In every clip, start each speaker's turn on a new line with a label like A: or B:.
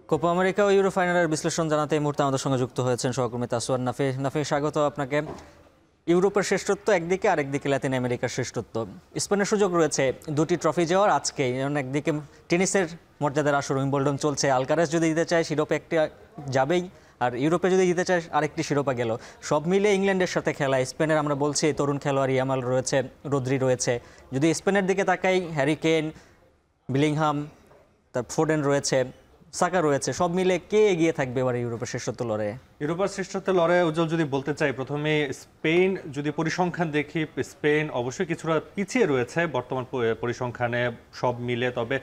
A: Copa America ও euro ফাইনালের বিশ্লেষণ জানাতে এই মুহূর্তে আমাদের সঙ্গে যুক্ত হয়েছেন সহকর্মী তাসওয়ার নাফি। নাফি, স্বাগত আপনাকে। ইউরোপের শ্রেষ্ঠত্ব একদিকে, আরেকদিকে লাতিন আমেরিকার শ্রেষ্ঠত্ব। স্পেনের সুযোগ রয়েছে দুটি ট্রফি যাওয়ার আজকেই। একদিকে টেনিসের মর্যাদার আসর উইম্বলডন চলছে, আলকারাজ যদি দিতে চায় শিরোপা একটি যাবেই, আর ইউরোপে যদি দিতে চায় আরেকটি শিরোপা গেল। সব মিলে ইংল্যান্ডের সাথে খেলা। স্পেনের আমরা বলছি তরুণ খেলোয়াড় ইয়ামাল রয়েছে, রদ্রি রয়েছে। যদি স্পেনের দিকে তাকাই, হ্যারি কেন, বিলিংহাম, তার ফোডেন রয়েছে, সাকা রয়েছে। সব মিলে কে এগিয়ে থাকবে এবার ইউরোপের শ্রেষ্ঠত্ব লড়াইয়ে?
B: ইউরোপের শ্রেষ্ঠত্বের লড়াইয়ে উজ্জ্বল যদি বলতে চাই, প্রথমে স্পেন যদি পরিসংখ্যান দেখি, স্পেন অবশ্যই কিছুটা পিছিয়ে রয়েছে বর্তমান পরিসংখ্যানে সব মিলে। তবে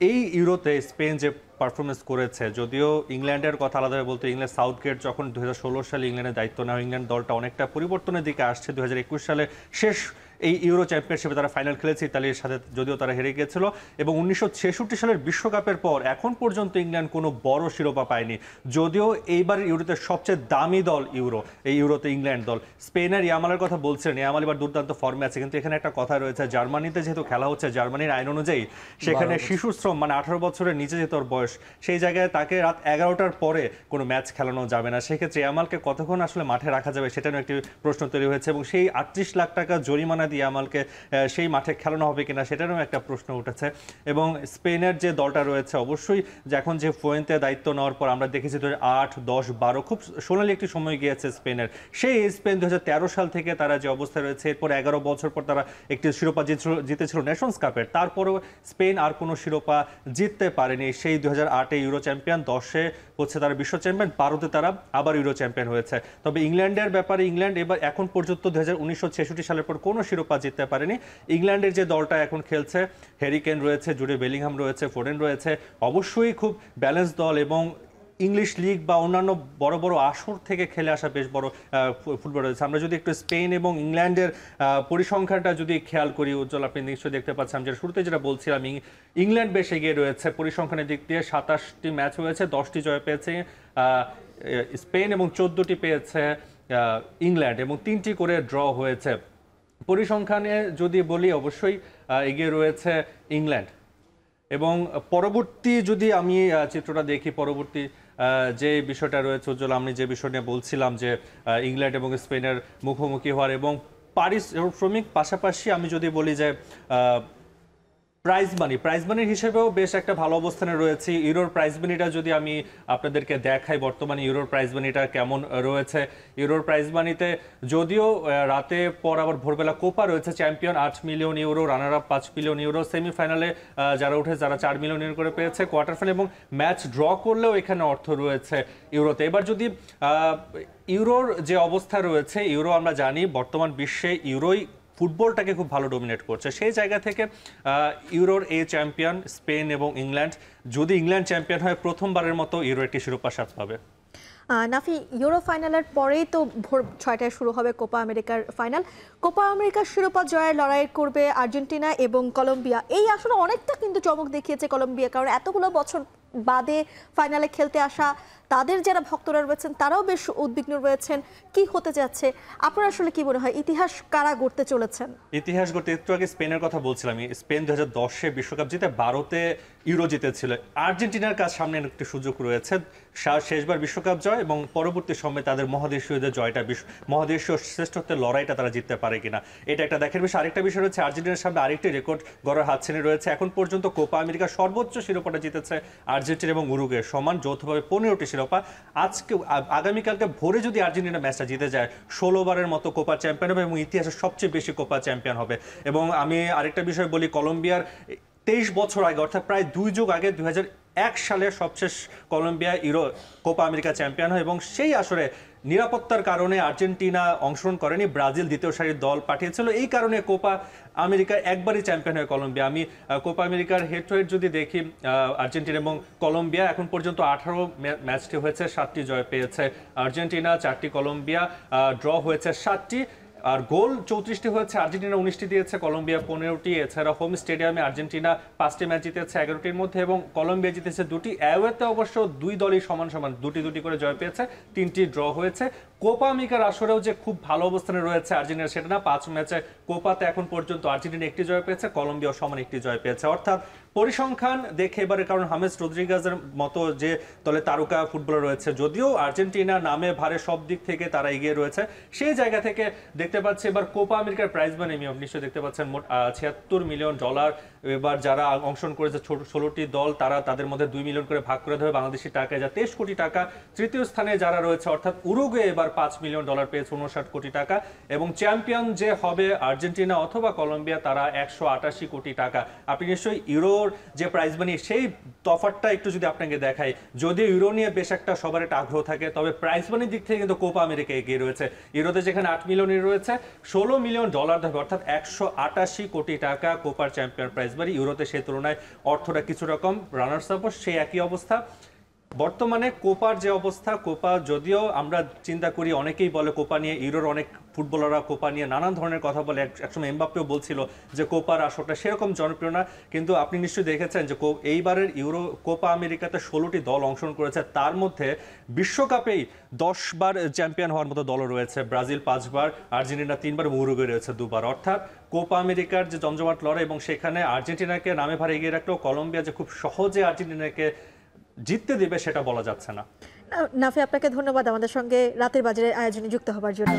B: এই ইউরোতে স্পেন যে পারফরমেন্স করেছে, যদিও ইংল্যান্ডের কথা আলাদাভাবে বলতে, ইংল্যান্ড সাউথগেট যখন 2016 সালে ইংল্যান্ডের দায়িত্ব নেওয়া, ইংল্যান্ড দলটা অনেকটা পরিবর্তনের দিকে আসছে। 2021 সালে শেষ এই ইউরো চ্যাম্পিয়নশিপে তারা ফাইনাল খেলেছে ইতালির সাথে, যদিও তারা হেরে গিয়েছিল। এবং 1966 সালের বিশ্বকাপের পর এখন পর্যন্ত ইংল্যান্ড কোনো বড় শিরোপা পায়নি, যদিও এইবার ইউরোতে সবচেয়ে দামি দল এই ইউরোতে ইংল্যান্ড দল। স্পেনের ইয়ামালের কথা বলছেন, ইয়ামাল এবার দুর্দান্ত ফর্মে আছে, কিন্তু এখানে একটা কথা রয়েছে, জার্মানিতে যেহেতু খেলা হচ্ছে, জার্মানির আইন অনুযায়ী সেখানে শিশু শ্রম, মানে 18 বছরের নিচে যেহেতু ওর বয়স, সেই জায়গায় তাকে রাত 11টার পরে কোনো ম্যাচ খেলানো যাবে না। সেক্ষেত্রে ইয়ামালকে কতক্ষণ আসলে মাঠে রাখা যাবে সেটা নিয়ে একটি প্রশ্ন তৈরি হয়েছে, এবং সেই 38 লাখ টাকা জরিমানা দিয়ে ইয়ামালকে সেই মাঠে খেলানো হবে কিনা সেটারও একটা প্রশ্ন উঠেছে। এবং স্পেনের যে দলটা রয়েছে, অবশ্যই যে এখন যে ফুয়েন্তে দায়িত্ব নেওয়ার পর আমরা দেখেছি 2008, 10, 12 খুব সোনালি একটি সময় গিয়েছে স্পেনের। সেই স্পেন 2013 সাল থেকে তারা যে অবস্থায় রয়েছে, এরপর 11 বছর পর তারা একটি শিরোপা জিতেছিল নেশনস কাপের, তারপরেও স্পেন আর কোনো শিরোপা জিততে পারেনি। সেই 2008-এ ইউরো চ্যাম্পিয়ন, 10-এ হচ্ছে তারা বিশ্ব চ্যাম্পিয়ন, 12-তে তারা আবার ইউরো চ্যাম্পিয়ন হয়েছে। তবে ইংল্যান্ডের ব্যাপারে, ইংল্যান্ড এবার এখন পর্যন্ত 1966 সালের পর কোনো শিরোপা জিততে পারেনি। ইংল্যান্ডের যে দলটা এখন খেলছে, হ্যারি কেন রয়েছে, জুডে বেলিংহাম রয়েছে, ফোডেন রয়েছে, অবশ্যই খুব ব্যালেন্স দল, এবং ইংলিশ লিগ বা অন্যান্য বড় বড় আসর থেকে খেলে আসা বেশ বড় ফুটবল রয়েছে। আমরা যদি একটু স্পেন এবং ইংল্যান্ডের পরিসংখ্যানটা যদি খেয়াল করি, উজ্জ্বল আপনি নিশ্চয়ই দেখতে পাচ্ছেন, যে শুরুতে যেটা বলছিলাম, ইংল্যান্ড বেশ এগিয়ে রয়েছে পরিসংখ্যানের দিক দিয়ে। 27টি ম্যাচ হয়েছে, 10টি জয় পেয়েছে স্পেন এবং 14টি পেয়েছে ইংল্যান্ড, এবং 3টি করে ড্র হয়েছে। পরিসংখ্যানে যদি বলি, অবশ্যই এগিয়ে রয়েছে ইংল্যান্ড। এবং পরবর্তী যদি আমি চিত্রটা দেখি, পরবর্তী যে বিষয়টা রয়েছে উজ্জ্বল, আমি যে বিষয় নিয়ে বলছিলাম, যে ইংল্যান্ড এবং স্পেনের মুখোমুখি হওয়ার এবং পারিশ্রমিক পাশাপাশি আমি যদি বলি যে প্রাইজ মানির হিসেবেও বেশ একটা ভালো অবস্থানে রয়েছে। ইউরোর প্রাইজ মানিটা যদি আমি আপনাদেরকে দেখাই, বর্তমানে ইউরোর প্রাইজ মানিটা কেমন রয়েছে। ইউরোর প্রাইজ মানিতে যদিও রাতে পর আবার ভোরবেলা কোপা রয়েছে, champion 8 million euro, runner up 5 million euro, সেমিফাইনালে যারা উঠে যারা 4 মিলিয়ন ইউরো করে পেয়েছে, কোয়ার্টার ফাইনাল এবং ম্যাচ ড্র করলেও এখানে অর্থ রয়েছে ইউরোতে। এবার যদি ইউরোর যে অবস্থা রয়েছে, ইউরো আমরা জানি বর্তমান বিশ্বে ইউরোই ফুটবলটাকে খুব ভালো ডোমিনেট করছে। সেই জায়গা থেকে ইউরোর এই চ্যাম্পিয়ন স্পেন এবং ইংল্যান্ড, যদি ইংল্যান্ড চ্যাম্পিয়ন হয় প্রথমবারের মতো ইউরো একটি শিরোপা স্বাদ পাবে।
C: নাফি, ইউরো ফাইনালের পরেই তো ভোর 6টায় শুরু হবে কোপা আমেরিকার ফাইনাল। কোপা আমেরিকার শিরোপা জয়ের লড়াই করবে আর্জেন্টিনা এবং কলম্বিয়া। এই আসলে অনেকটা কিন্তু চমক দেখিয়েছে কলম্বিয়া, কারণ এতগুলো বছর বাদে ফাইনালে খেলতে আসা তাদের যারা ভক্তরা রয়েছেন তারাও বেশ উদ্বিগ্ন রয়েছেন কি হতে যাচ্ছে। আপনার আসলে কি মনে হয় ইতিহাস কারা গড়তে চলেছেন?
B: ইতিহাস গড়তে, একটু আগে স্পেনের কথা বলছিলাম, স্পেন 2010-এ বিশ্বকাপ জিতে 12-তে ইউরো জিতেছিল। আর্জেন্টিনার কাছে সামনে একটি সুযোগ রয়েছে, শেষবার বিশ্বকাপ জয় এবং পরবর্তী সময়ে তাদের মহাদেশীয়দের জয়টা, মহাদেশীয় শ্রেষ্ঠত্বের লড়াইটা তারা জিততে পারে কিনা, এটা একটা দেখার বিষয়। আরেকটা বিষয় রয়েছে, আর্জেন্টিনার সামনে আরেকটি রেকর্ড গড়ার হাতছানি রয়েছে। এখন পর্যন্ত কোপা আমেরিকার সর্বোচ্চ শিরোপাটা জিতেছে আর্জেন্টিনা এবং উরুগুয়ে সমান, যৌথভাবে 15টি শিরোপা। আজকে আগামীকালকে ভোরে যদি আর্জেন্টিনা ম্যাচটা জিতে যায়, 16 বারের মতো কোপা চ্যাম্পিয়ন হবে এবং ইতিহাসের সবচেয়ে বেশি কোপা চ্যাম্পিয়ন হবে। এবং আমি আরেকটা বিষয় বলি, কলম্বিয়ার 23 বছর আগে, অর্থাৎ প্রায় 2 যুগ আগে 2001 সালে সবশেষ Colombia Euro Copa America champion হয়, এবং সেই আসরে নিরাপত্তার কারণে আর্জেন্টিনা অংশগ্রহণ করেনি, ব্রাজিল দ্বিতীয় সারির দল পাঠিয়েছিল। এই কারণে কোপা আমেরিকার একবারই চ্যাম্পিয়ন হয় কলম্বিয়া। আমি কোপা আমেরিকার হেড টু হেড যদি দেখি, আর্জেন্টিনা এবং কলম্বিয়া এখন পর্যন্ত 18 ম্যাচটি হয়েছে, 7টি জয় পেয়েছে আর্জেন্টিনা, 4টি কলম্বিয়া, ড্র হয়েছে 7টি, আর গোল 34টি হয়েছে, আর্জেন্টিনা 19টি দিয়েছে, কলম্বিয়া 15টি। এছাড়া হোম স্টেডিয়ামে আর্জেন্টিনা 5টি ম্যাচ জিতেছে 11টির মধ্যে, এবং কলম্বিয়া জিতেছে 2টি। অ্যাওয়েতে অবশ্য দুই দলই সমান সমান 2টি করে জয় পেয়েছে, 3টি ড্র হয়েছে। কোপা আমেরিকার আসরেও যে খুব ভালো অবস্থানে রয়েছে আর্জেন্টিনা সেটা না, 5 ম্যাচে কোপাতে এখন পর্যন্ত আর্জেন্টিনা 1টি জয় পেয়েছে, কলম্বিয়াও সমান 1টি জয় পেয়েছে। অর্থাৎ পরিসংখ্যান দেখে এবারে, কারণ হামেস রদ্রিগেজের মতো যে দলে তারকা ফুটবলার রয়েছে, যদিও আর্জেন্টিনা নামে ভারে সব দিক থেকে তারা এগিয়ে রয়েছে, সেই জায়গা থেকে দেখতে পাচ্ছি এবার কোপা আমেরিকার প্রাইজ মানি নিশ্চয়ই দেখতে পাচ্ছেন মোট $76 মিলিয়ন। এবার যারা অংশগ্রহণ করেছে 16টি দল, তাদের মধ্যে 2 মিলিয়ন করে ভাগ করে দেবে বাংলাদেশি টাকায়, যা 23 কোটি টাকা। তৃতীয় স্থানে যারা রয়েছে অর্থাৎ উরুগুয়ে এবার $5 মিলিয়ন পেয়েছে, 59 কোটি টাকা। এবং চ্যাম্পিয়ন যে হবে আর্জেন্টিনা অথবা কলম্বিয়া, তারা 188 কোটি টাকা। আপনি নিশ্চয়ই ইউরোর যে প্রাইজ মানি সেই তফাৎটা একটু যদি আপনাকে দেখাই, যদিও ইউরো নিয়ে বেশ একটা সবার একটা আগ্রহ থাকে, তবে প্রাইজ মানির দিক থেকে কিন্তু কোপা আমেরিকা এগিয়ে রয়েছে। ইউরোতে যেখানে 8 মিলিয়ন রয়েছে, $16 মিলিয়ন ধরবে, অর্থাৎ 188 কোটি টাকা কোপার চ্যাম্পিয়ন প্রাইজ মানি। ইউরোতে সেই তুলনায় অর্থটা কিছু রকম, রানার্স আপ সেই একই অবস্থা। বর্তমানে কোপার যে অবস্থা, কোপা যদিও আমরা চিন্তা করি, অনেকেই বলে কোপা নিয়ে, ইউরোর অনেক ফুটবলাররা কোপা নিয়ে নানান ধরনের কথা বলে, একসময় এমবাপ্পেও বলছিল যে কোপার আসরটা সেরকম জনপ্রিয় না, কিন্তু আপনি নিশ্চয়ই দেখেছেন যে এইবারের ইউরো কোপা আমেরিকাতে 16টি দল অংশগ্রহণ করেছে, তার মধ্যে বিশ্বকাপেই 10 বার চ্যাম্পিয়ন হওয়ার মতো দল রয়েছে, ব্রাজিল 5 বার, আর্জেন্টিনা 3 বার, উরুগুয়ে রয়েছে 2 বার। অর্থাৎ কোপা আমেরিকার যে জমজমাট লড়াই, এবং সেখানে আর্জেন্টিনাকে নামে ভারে এগিয়ে রাখলেও কলম্বিয়া যে খুব সহজে আর্জেন্টিনাকে জিততে দিবে সেটা বলা যাচ্ছে না।
C: নাফি, আপনাকে ধন্যবাদ আমাদের সঙ্গে রাতের বাজারের আয়োজনে যুক্ত হবার জন্য।